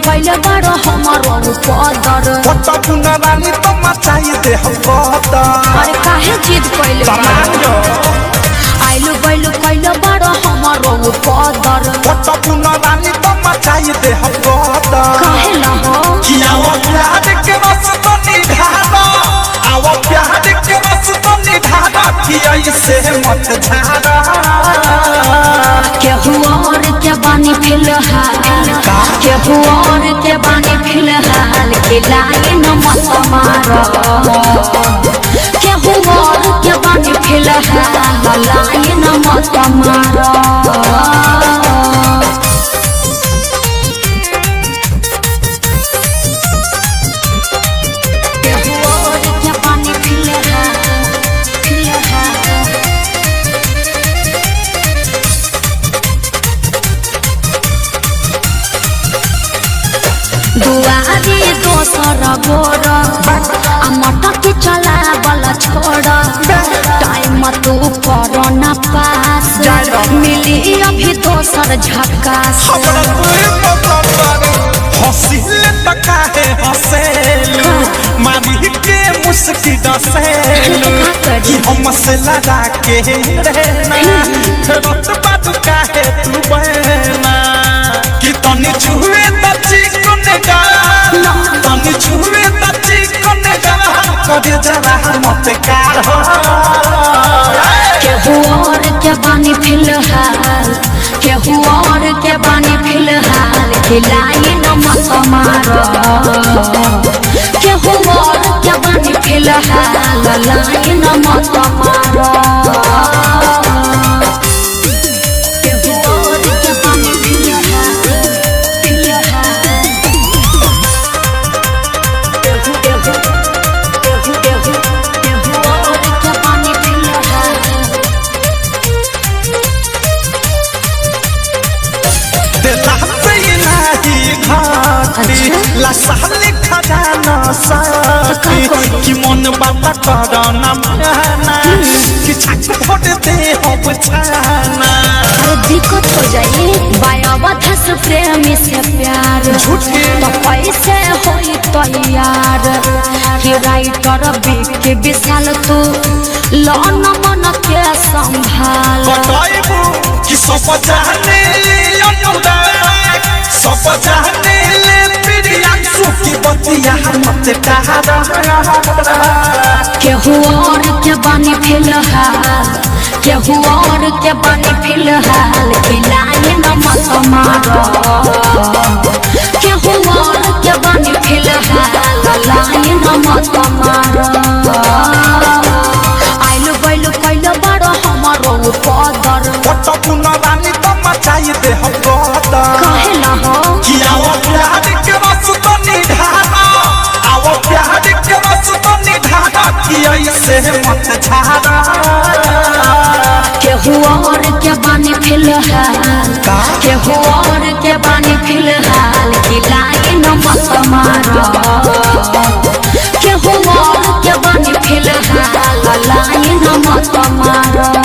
पहले बारो हमारो पदर पट्टा पुना रानी तो मचाई दे हम पदर अरे काहे जिद पहले आइलु बैलु पहले बारो हमारो पदर पट्टा पुना रानी तो मचाई दे हम पदर काहे ना हो कि आओ प्यार के रस तो निधारा आओ प्यार के रस तो निधारा कि ऐसे मत झारा केहू और के बानी फिलहाल केहू और के बानी फिलहाल के लागे न मत मारो केहू और के बानी फिलहाल लागे न मत मारो दुआरी दोसर गोर मटक चला वाला छोड़ टाइम तू कर न पास मिली अभी दोसर झकास हसील तका है हसेलू मारी के मुस्की डसेलू कि हम से लगा के रहना रत बात का है तू बहना कि तनी छुए तची कोनेगा तनी छुए तची कोनेगा करे जरा मत कार हो केहू और के बानी फिलहाल केहू और के बानी फिलहाल खिलाई न मत मारो केहू और के बानी फिलहाल लाई न मत मारो केहू और के बानी फिलहाल लसाले खजाना साथी कि मन बाबा करना माना कि छक फोड़ दे हम छाना अरे दिक्कत हो जाए बायावधस प्रेमी से प्यार झूठे तो कैसे होई तैयार कि राइटर के विशाल तू लौन मन के संभाल बताइबू कि सब जाने अनुराग सब जाने ले प्रियांशु की बतिया मत डरा केहू और के बानी फिलहाल केहू और के बानी फिलहाल खिलाए न मत मारो केहू और के बानी फिलहाल लाए न मत मारो आइलु बैलु कैलो बारो हमारो पदर पट्टा पुना रानी तो मचाई दे हम पदर काहे ना हो कि आओ प्यार के रस तो निधारा आओ प्यार के रस तो निधारा कि ऐसे मत झारा केहू और के बानी फिलहाल केहू और के बानी फिलहाल खिलाए न मत मारो केहू और के बानी फिलहाल लाए न मत मारो।